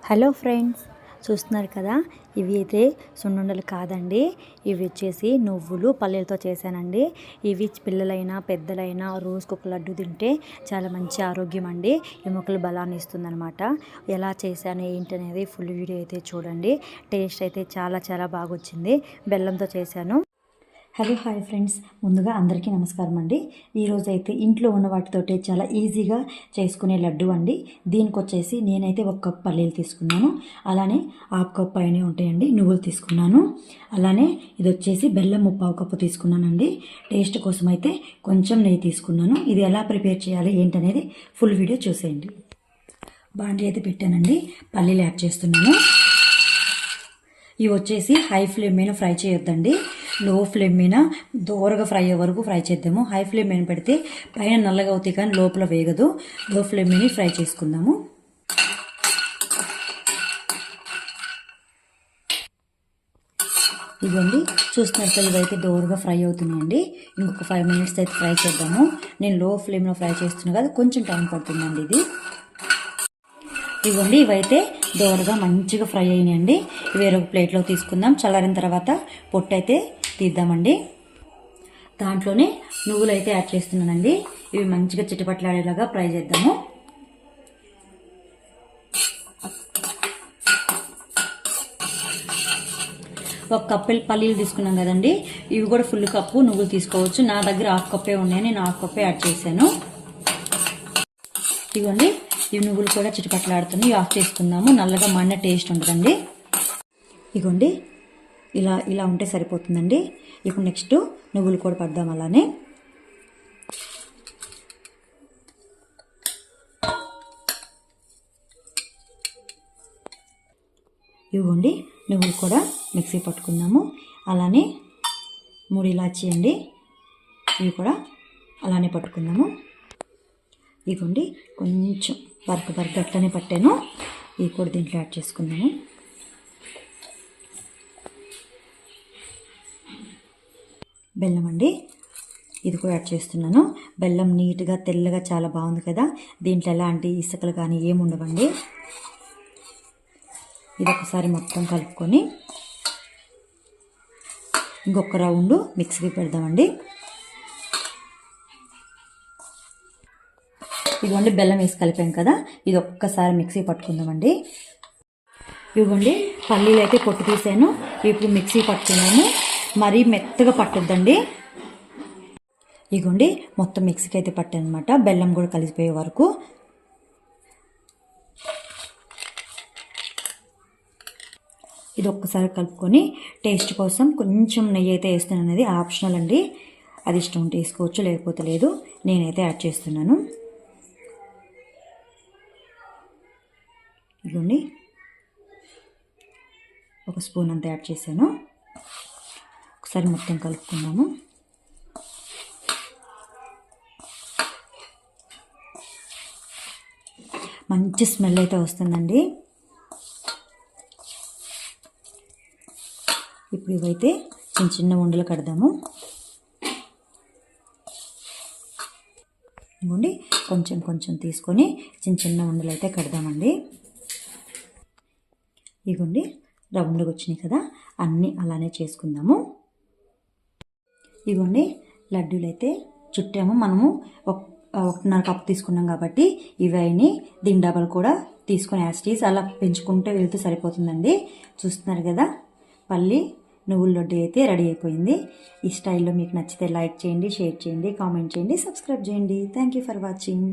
Hello friends, చూస్తున్నారు కదా, ఇవి అయితే సున్నుండలు కాదండి. ఇవి వచ్చేసి నువ్వులు పల్లీలతో చేశానండి. ఇవి పిల్లలైనా పెద్దలైనా రోజుకొక లడ్డు తింటే చాలా మంచి ఆరోగ్యం అండి. ఎముకలు బలాన్ని ఇస్తుందన్నమాట. ఎలా చేశాను ఏంటి అనేది ఫుల్ వీడియో అయితే చూడండి. టేస్ట్ అయితే చాలా చాలా బాగా వచ్చింది. బెల్లంతో చేశాను. హలో హాయ్ ఫ్రెండ్స్, ముందుగా అందరికీ నమస్కారం అండి. ఈరోజు అయితే ఇంట్లో ఉన్న వాటితోటి చాలా ఈజీగా చేసుకునే లడ్డు అండి. దీనికి వచ్చేసి నేనైతే 1 కప్ పల్లీలు తీసుకున్నాను. అలానే 1/2 కప్ పైన ఉంటాయండి నువ్వులు తీసుకున్నాను. అలానే ఇది వచ్చేసి బెల్లం 3/4 కప్పు తీసుకున్నానండి. టేస్ట్ కోసం అయితే కొంచెం నెయ్యి తీసుకున్నాను. ఇది ఎలా ప్రిపేర్ చేయాలి ఏంటనేది ఫుల్ వీడియో చూసేయండి. బాండీ అయితే పెట్టానండి, పల్లీలు యాడ్ చేస్తున్నాను. ఇవి వచ్చేసి హై ఫ్లేమ్ మీద ఫ్రై చేయొద్దండి, లో ఫ్లేమ్ మీద దూరగా ఫ్రై అయ్యే వరకు ఫ్రై చేద్దాము. హై ఫ్లేమ్ మీద పెడితే పైన నల్లగా అవుతాయి కానీ లోపల వేగదు. లో ఫ్లేమ్ మీద ఫ్రై చేసుకుందాము. ఇదండి చూస్తున్నట్టు ఇవైతే దూరగా ఫ్రై అవుతున్నాయండి. ఇంకొక 5 మినిట్స్ అయితే ఫ్రై చేద్దాము. నేను లో ఫ్లేమ్లో ఫ్రై చేస్తున్నా కదా, కొంచెం టైం పడుతుందండి ఇది. ఇవ్వండి, ఇవైతే దోరగా మంచిగా ఫ్రై అయినాయండి. వేరొక ప్లేట్లో తీసుకుందాం. చల్లారిన తర్వాత పొట్టు అయితే తీద్దామండి. దాంట్లోనే నువ్వులు అయితే యాడ్ చేస్తున్నానండి. ఇవి మంచిగా చిటపట్లాడేలాగా ఫ్రై చేద్దాము. ఒక కప్పు పల్లీలు తీసుకున్నాం కదండి, ఇవి కూడా ఫుల్ కప్పు నువ్వులు తీసుకోవచ్చు. నా దగ్గర 1/2 కప్పే ఉన్నాయి, నేను 1/2 కప్పే యాడ్ చేశాను. ఇవ్వండి, ఇవి నువ్వులు కూడా చిటపట్లాడుతున్నాయి. ఆఫ్ చేసుకుందాము. నల్లగా మన్న టేస్ట్ ఉంటుందండి. ఇగోండి, ఇలా ఇలా ఉంటే సరిపోతుందండి. ఇప్పుడు నెక్స్ట్ నువ్వులు కూడా పడదాం. అలానే ఇవ్వండి, నువ్వులు కూడా మిక్సీ పట్టుకుందాము. అలానే 3 ఇలాచీ అండి, ఇవి కూడా అలానే పట్టుకుందాము. ఇదిగోండి, కొంచెం బరక అట్లనే పట్టాను. ఇవి కూడా దీంట్లో యాడ్ చేసుకుందాము. బెల్లం అండి, ఇది కూడా యాడ్ చేస్తున్నాను. బెల్లం నీట్గా తెల్లగా చాలా బాగుంది కదా. దీంట్లో ఎలాంటి ఇసుకలు కానీ ఏముండవండి. ఇది ఒకసారి మొత్తం కలుపుకొని ఇంకొక రౌండ్ మిక్సీకి పెడదామండి. ఇదిగోండి, బెల్లం వేసి కలిపాం కదా, ఇది ఒక్కసారి మిక్సీ పట్టుకుందామండి. ఇదిగోండి, పల్లీలు అయితే పొట్టు తీసాను. ఇప్పుడు మిక్సీ పట్టుకున్నాము. మరీ మెత్తగా పట్టొద్దండి. ఇదిగోండి, మొత్తం మిక్సీకి అయితే పట్టాను అనమాట, బెల్లం కూడా కలిసిపోయే వరకు. ఇది ఒక్కసారి కలుపుకొని టేస్ట్ కోసం కొంచెం నెయ్యి అయితే వేస్తాను. అనేది ఆప్షనల్ అండి, అది ఇష్టం ఉంటే వేసుకోవచ్చు, లేకపోతే లేదు. నేనైతే యాడ్ చేస్తున్నాను. ఇదిగోండి, 1 స్పూన్ అంతా యాడ్ చేశాను. ఒకసారి మొత్తం కలుపుకుందాము. మంచి స్మెల్ అయితే వస్తుందండి. ఇప్పుడు ఇవైతే చిన్న చిన్న ఉండలు కడదాము. ఇవ్వండి, కొంచెం కొంచెం తీసుకొని చిన్న చిన్న ఉండలు అయితే కడదామండి. ఇవ్వండి, రౌండ్గా వచ్చినాయి కదా, అన్నీ అలానే చేసుకుందాము. ఇవ్వండి, లడ్డూలు అయితే చుట్టాము. మనము 1.5 కప్పు తీసుకున్నాం కాబట్టి ఇవన్నీ దీని డబల్ కూడా తీసుకొని యాస్టీస్ అలా పెంచుకుంటే వెళ్తూ సరిపోతుందండి. చూస్తున్నారు కదా, పల్లి నువ్వుల లడ్డు అయితే రెడీ అయిపోయింది. ఈ స్టైల్లో మీకు నచ్చితే లైక్ చేయండి, షేర్ చేయండి, కామెంట్ చేయండి, సబ్స్క్రైబ్ చేయండి. Thank you for watching.